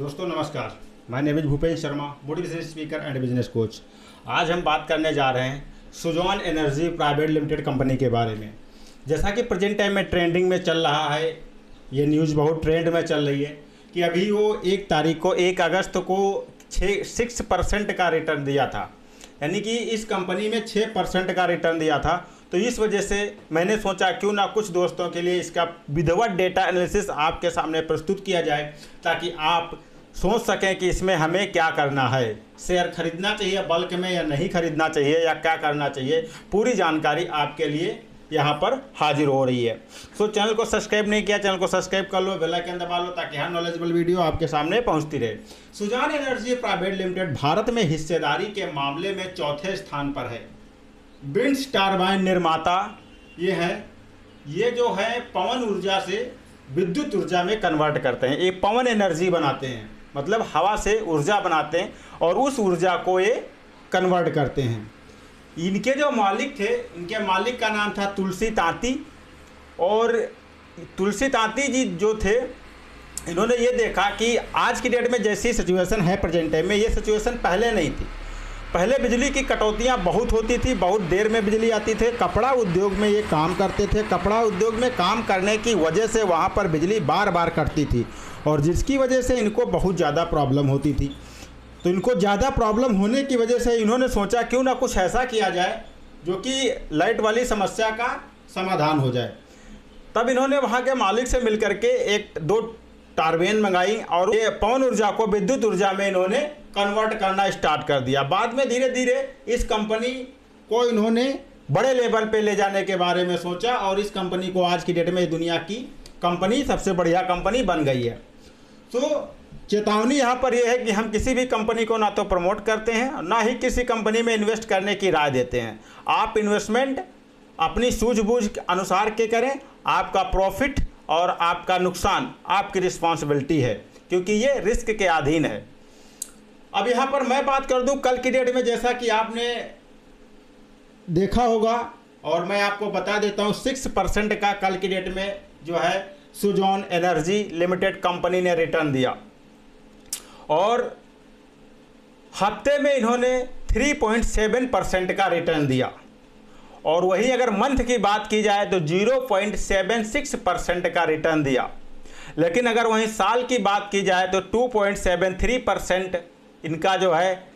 दोस्तों नमस्कार, मैं नेमिज Bhupendra Sharma, motivational speaker and business coach. आज हम बात करने जा रहे हैं Sujon energy private limited company के बारे में। जैसा कि प्रेजेंट टाइम में ट्रेंडिंग में चल रहा है, ये न्यूज़ बहुत ट्रेंड में चल रही है कि अभी वो 1 अगस्त को 6% का रिटर्न दिया था, यानी कि इस कंपनी में 6% का रिटर्न दिया था। तो इस वजह से मैंने सोचा क्यों ना कुछ दोस्तों के लिए इसका विधिवत डेटा एनालिसिस आपके सामने प्रस्तुत किया जाए, ताकि आप सोच सकें कि इसमें हमें क्या करना है, शेयर खरीदना चाहिए बल्क में या नहीं खरीदना चाहिए या क्या करना चाहिए। पूरी जानकारी आपके लिए यहाँ पर हाजिर हो रही है। सो चैनल को सब्सक्राइब नहीं किया, चैनल को सब्सक्राइब कर लो, बेल आइकन दबा लो, ताकि हर नॉलेजेबल वीडियो आपके सामने पहुँचती रहे। सुजॉन एनर्जी प्राइवेट लिमिटेड भारत में हिस्सेदारी के मामले में चौथे स्थान पर है। विंड टरबाइन निर्माता ये है, ये जो है पवन ऊर्जा से विद्युत ऊर्जा में कन्वर्ट करते हैं। ये पवन एनर्जी बनाते हैं, मतलब हवा से ऊर्जा बनाते हैं और उस ऊर्जा को ये कन्वर्ट करते हैं। इनके जो मालिक थे, इनके मालिक का नाम था तुलसी तांती। और तुलसी तांती जी जो थे, इन्होंने ये देखा कि आज की डेट में जैसी सिचुएशन है प्रेजेंट टाइम में, ये सिचुएशन पहले नहीं थी। पहले बिजली की कटौतियाँ बहुत होती थी, बहुत देर में बिजली आती थी। कपड़ा उद्योग में ये काम करते थे। कपड़ा उद्योग में काम करने की वजह से वहाँ पर बिजली बार बार कटती थी और जिसकी वजह से इनको बहुत ज़्यादा प्रॉब्लम होती थी। तो इनको ज़्यादा प्रॉब्लम होने की वजह से इन्होंने सोचा क्यों ना कुछ ऐसा किया जाए जो कि लाइट वाली समस्या का समाधान हो जाए। तब इन्होंने वहाँ के मालिक से मिलकर के 1-2 टरबाइन मंगाई और ये पवन ऊर्जा को विद्युत ऊर्जा में इन्होंने कन्वर्ट करना स्टार्ट कर दिया। बाद में धीरे धीरे इस कंपनी को इन्होंने बड़े लेवल पे ले जाने के बारे में सोचा और इस कंपनी को आज की डेट में दुनिया की कंपनी सबसे बढ़िया कंपनी बन गई है। तो चेतावनी यहाँ पर यह है कि हम किसी भी कंपनी को ना तो प्रमोट करते हैं, ना ही किसी कंपनी में इन्वेस्ट करने की राय देते हैं। आप इन्वेस्टमेंट अपनी सूझबूझ के अनुसार के करें। आपका प्रॉफिट और आपका नुकसान आपकी रिस्पॉन्सिबिलिटी है, क्योंकि ये रिस्क के अधीन है। अब यहाँ पर मैं बात कर दूँ कल की डेट में, जैसा कि आपने देखा होगा और मैं आपको बता देता हूँ, 6% का कल की डेट में जो है सुजॉन एनर्जी लिमिटेड कंपनी ने रिटर्न दिया और हफ्ते में इन्होंने 3.7% का रिटर्न दिया। और वही अगर मंथ की बात की जाए तो 0.76% का रिटर्न दिया। लेकिन अगर वहीं साल की बात की जाए तो 2.73% इनका जो है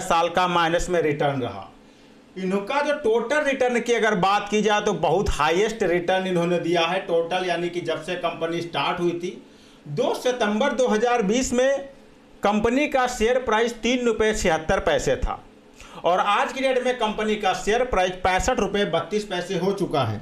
साल का माइनस में रिटर्न रहा। इनका जो टोटल रिटर्न की अगर बात की जाए तो बहुत हाईएस्ट रिटर्न इन्होंने दिया है टोटल, यानी कि जब से कंपनी स्टार्ट हुई थी 2 सितंबर 2020 में कंपनी का शेयर प्राइस 3 रुपये 76 पैसे था और आज की डेट में कंपनी का शेयर प्राइस 65 रुपये 32 पैसे हो चुका है।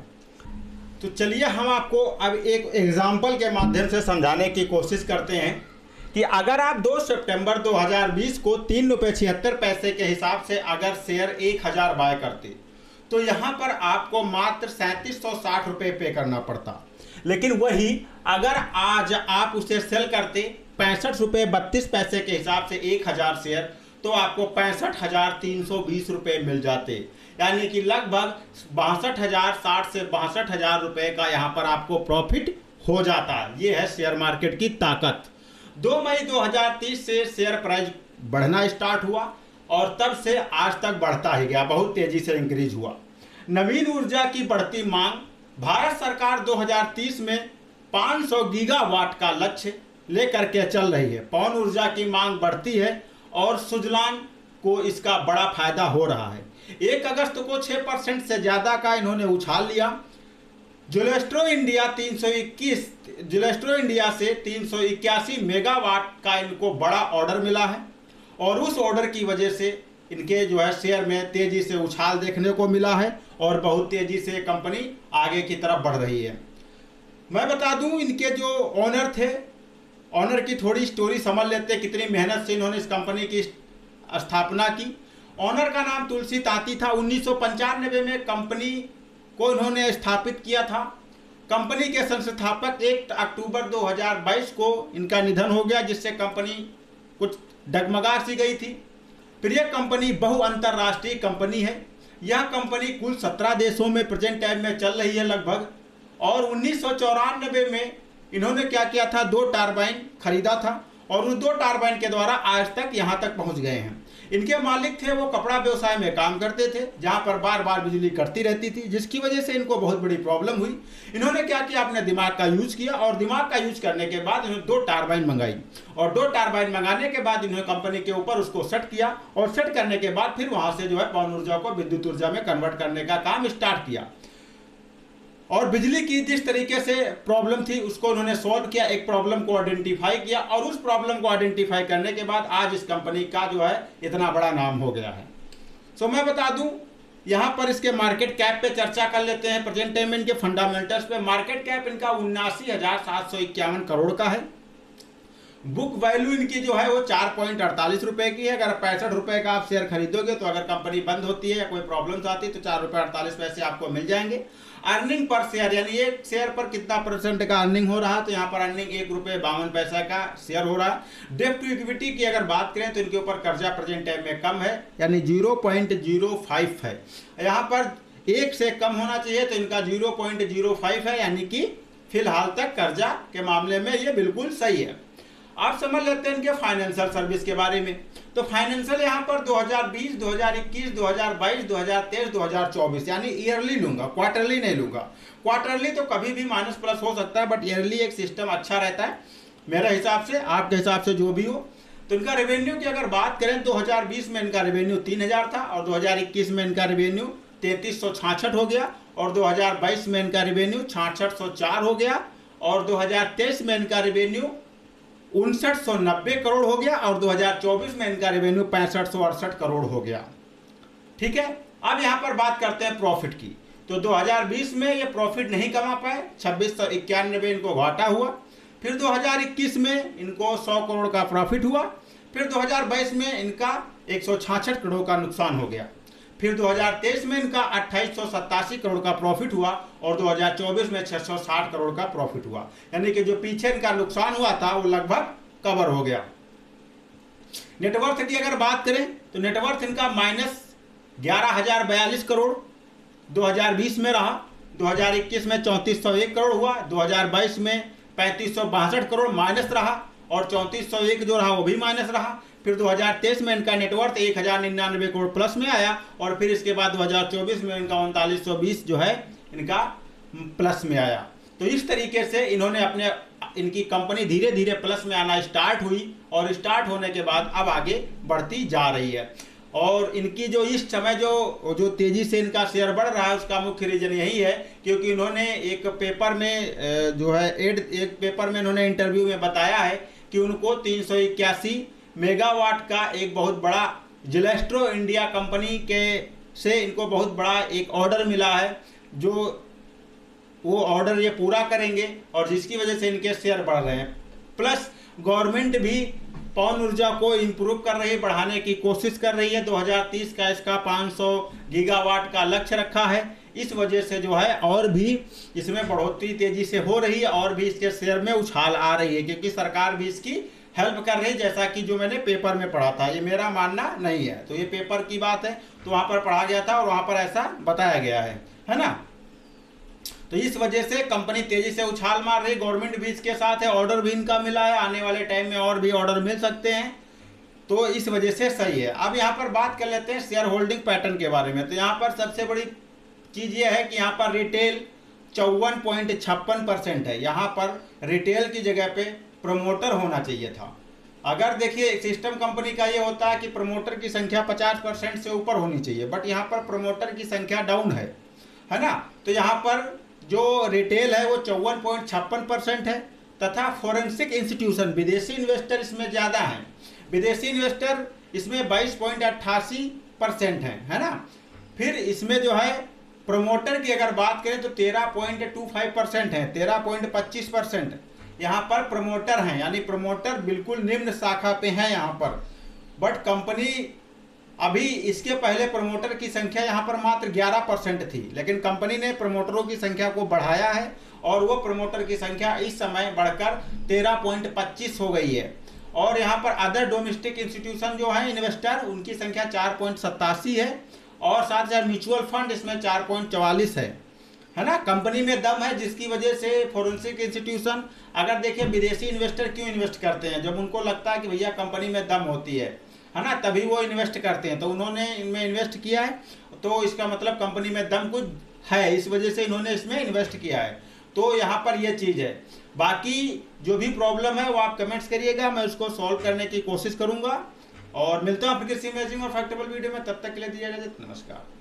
तो चलिए हम आपको अब एक एग्जाम्पल के माध्यम से समझाने की कोशिश करते हैं कि अगर आप 2 सितंबर 2020 को 3 रुपये 76 पैसे के हिसाब से अगर शेयर 1000 बाय करते तो यहाँ पर आपको मात्र 3760 रुपये पे करना पड़ता। लेकिन वही अगर आज आप उसे सेल करते 65 रुपये 32 पैसे के हिसाब से 1000 शेयर, तो आपको 65,320 रुपये मिल जाते, यानी कि लगभग 62,060 से 62,000 रुपये का यहाँ पर आपको प्रॉफिट हो जाता। ये है शेयर मार्केट की ताकत। 2 मई 2030 से शेयर प्राइस बढ़ना स्टार्ट हुआ और तब से आज तक बढ़ता ही गया, बहुत तेजी से इंक्रीज हुआ। नवीन ऊर्जा की बढ़ती मांग, भारत सरकार 2030 में 500 गीगावाट का लक्ष्य लेकर के चल रही है। पवन ऊर्जा की मांग बढ़ती है और सुजलान को इसका बड़ा फायदा हो रहा है। 1 अगस्त को 6% से ज़्यादा का इन्होंने उछाल लिया। जुलेस्ट्रो इंडिया से 381 मेगावाट का इनको बड़ा ऑर्डर मिला है और उस ऑर्डर की वजह से इनके जो है शेयर में तेज़ी से उछाल देखने को मिला है और बहुत तेज़ी से कंपनी आगे की तरफ बढ़ रही है। मैं बता दूं, इनके जो ऑनर थे, ऑनर की थोड़ी स्टोरी समझ लेते हैं, कितनी मेहनत से इन्होंने इस कंपनी की स्थापना की। ऑनर का नाम तुलसी तांती था। 1995 में कंपनी को इन्होंने स्थापित किया था। कंपनी के संस्थापक 1 अक्टूबर 2022 को इनका निधन हो गया, जिससे कंपनी कुछ डगमगा सी गई थी। प्रिय कंपनी बहु अंतर्राष्ट्रीय कंपनी है। यह कंपनी कुल 17 देशों में प्रेजेंट टाइम में चल रही है लगभग, और 1994 में इन्होंने क्या किया था, 2 टरबाइन खरीदा था और उन 2 टरबाइन के द्वारा आज तक यहाँ तक पहुँच गए हैं। इनके मालिक थे वो कपड़ा व्यवसाय में काम करते थे, जहाँ पर बार बार बिजली कटती रहती थी, जिसकी वजह से इनको बहुत बड़ी प्रॉब्लम हुई। इन्होंने क्या किया, अपने दिमाग का यूज किया और दिमाग का यूज करने के बाद इन्होंने 2 टरबाइन मंगाई और 2 टरबाइन मंगाने के बाद इन्होंने कंपनी के ऊपर उसको सेट किया और सेट करने के बाद फिर वहाँ से जो है पवन ऊर्जा को विद्युत ऊर्जा में कन्वर्ट करने का काम स्टार्ट किया। और बिजली की जिस तरीके से प्रॉब्लम थी उसको उन्होंने सॉल्व किया, एक प्रॉब्लम को आइडेंटिफाई किया और उस प्रॉब्लम को आइडेंटिफाई करने के बाद आज इस कंपनी का जो है इतना बड़ा नाम हो गया है। सो मैं बता दूं, यहाँ पर इसके मार्केट कैप पे चर्चा कर लेते हैं। प्रेजेंट टाइम में इनके फंडामेंटल्स पे मार्केट कैप इनका 79,751 करोड़ का है। बुक वैल्यू इनकी जो है वो 4.48 रुपए की है। अगर 65 रुपए का आप शेयर खरीदोगे तो अगर कंपनी बंद होती है या कोई प्रॉब्लम्स आती है तो 4.48 रुपए आपको मिल जाएंगे। अर्निंग पर शेयर यानी एक शेयर पर कितना परसेंट का अर्निंग हो रहा है, तो यहाँ पर अर्निंग 1 रुपये 52 पैसा का शेयर हो रहा है। डेब्ट टू इक्विटी की अगर बात करें तो इनके ऊपर कर्जा प्रेजेंट टाइम में कम है यानी 0.05 है। यहाँ पर 1 से कम होना चाहिए तो इनका 0.05 है, यानी कि फिलहाल तक कर्जा के मामले में ये बिल्कुल सही है। आप समझ लेते हैं इनके फाइनेंशियल सर्विस के बारे में। तो फाइनेंशियल यहाँ पर 2020, 2021, 2022, 2023, 2024 यानी ईयरली लूंगा, क्वार्टरली नहीं लूंगा। क्वार्टरली तो कभी भी माइनस प्लस हो सकता है, बट ईयरली एक सिस्टम अच्छा रहता है मेरे हिसाब से, आपके हिसाब से जो भी हो। तो इनका रेवेन्यू की अगर बात करें 2020 में इनका रेवेन्यू 3000 था और 2021 में इनका रेवेन्यू 3366 हो गया और 2022 में इनका रेवेन्यू 6604 हो गया और 2023 में इनका रेवेन्यू 5990 करोड़ हो गया और 2024 में इनका रेवेन्यू 6568 करोड़ हो गया। ठीक है, अब यहां पर बात करते हैं प्रॉफिट की। तो 2020 में ये प्रॉफिट नहीं कमा पाए, 2691 इनको घाटा हुआ। फिर 2021 में इनको 100 करोड़ का प्रॉफिट हुआ। फिर 2022 में इनका 166 करोड़ का नुकसान हो गया। फिर 2023 में इनका 2887 करोड़ का प्रॉफिट हुआ और 2024 में 660 करोड़ का प्रॉफिट हुआ, यानी कि जो पीछे इनका नुकसान हुआ था वो लगभग कवर हो गया। नेटवर्थ की अगर बात करें तो नेटवर्थ इनका माइनस 11,042 करोड़ 2020 में रहा, 2021 में 3401 करोड़ हुआ, 2022 में 3562 करोड़ माइनस रहा और 3401 जो रहा वो भी माइनस रहा। फिर 2023 में इनका नेटवर्थ 1099 करोड़ प्लस में आया और फिर इसके बाद 2024 में इनका 3920 जो है इनका प्लस में आया। तो इस तरीके से इनकी कंपनी धीरे धीरे प्लस में आना स्टार्ट हुई और स्टार्ट होने के बाद अब आगे बढ़ती जा रही है। और इनकी जो इस समय जो तेजी से इनका शेयर बढ़ रहा है उसका मुख्य रीजन यही है क्योंकि इन्होंने एक पेपर में जो है एक पेपर में इन्होंने इंटरव्यू में बताया है कि उनको 381 मेगावाट का एक बहुत बड़ा जेलेस्ट्रो इंडिया कंपनी से इनको बहुत बड़ा एक ऑर्डर मिला है, जो वो ऑर्डर ये पूरा करेंगे और जिसकी वजह से इनके शेयर बढ़ रहे हैं। प्लस गवर्नमेंट भी पवन ऊर्जा को इम्प्रूव कर रही है, बढ़ाने की कोशिश कर रही है। 2030 का इसका 500 गीगावाट का लक्ष्य रखा है। इस वजह से जो है और भी इसमें बढ़ोतरी तेजी से हो रही है और भी इसके शेयर में उछाल आ रही है क्योंकि सरकार भी इसकी हेल्प कर रही है, जैसा कि जो मैंने पेपर में पढ़ा था। ये मेरा मानना नहीं है, तो ये पेपर की बात है, तो वहाँ पर पढ़ा गया था और वहाँ पर ऐसा बताया गया है ना। तो इस वजह से कंपनी तेजी से उछाल मार रही, गवर्नमेंट भी इसके साथ है, ऑर्डर भी इनका मिला है, आने वाले टाइम में और भी ऑर्डर मिल सकते हैं, तो इस वजह से सही है। अब यहाँ पर बात कर लेते हैं शेयर होल्डिंग पैटर्न के बारे में। तो यहाँ पर सबसे बड़ी चीज़ ये है कि यहाँ पर रिटेल 54.56% है। यहाँ पर रिटेल की जगह पे प्रमोटर होना चाहिए था। अगर देखिए सिस्टम कंपनी का ये होता है कि प्रमोटर की संख्या 50% से ऊपर होनी चाहिए, बट यहाँ पर प्रमोटर की संख्या डाउन है ना। तो यहाँ पर जो रिटेल है वो 54.56% है तथा फोरेंसिक इंस्टीट्यूशन विदेशी इन्वेस्टर इसमें ज़्यादा हैं। विदेशी इन्वेस्टर इसमें 22.88% है ना। फिर इसमें जो है प्रमोटर की अगर बात करें तो 13.25% है, 13.25% यहाँ पर प्रमोटर हैं, यानी प्रमोटर बिल्कुल निम्न शाखा पे हैं यहाँ पर। बट कंपनी अभी इसके पहले प्रमोटर की संख्या यहाँ पर मात्र 11% थी, लेकिन कंपनी ने प्रमोटरों की संख्या को बढ़ाया है और वो प्रमोटर की संख्या इस समय बढ़कर 13.25 हो गई है। और यहाँ पर अदर डोमेस्टिक इंस्टीट्यूशन जो हैं इन्वेस्टर, उनकी संख्या 4.87 है और साथ साथ म्यूचुअल फंड इसमें 4.44 है ना, कंपनी में दम है, जिसकी वजह से फोरेंसिक इंस्टीट्यूशन अगर देखें विदेशी इन्वेस्टर क्यों इन्वेस्ट करते हैं, जब उनको लगता है कि भैया कंपनी में दम होती है ना, तभी वो इन्वेस्ट करते हैं। तो उन्होंने इनमें इन्वेस्ट किया है, तो इसका मतलब कंपनी में दम कुछ है, इस वजह से इन्होंने इसमें इन्वेस्ट किया है। तो यहाँ पर ये चीज़ है। बाकी जो भी प्रॉब्लम है वो आप कमेंट्स करिएगा, मैं उसको सॉल्व करने की कोशिश करूँगा। और मिलता हूँ आपके किसी अमेजिंग और फैक्टेबल वीडियो में, तब तक के लिए दीजिए इजाजत, नमस्कार।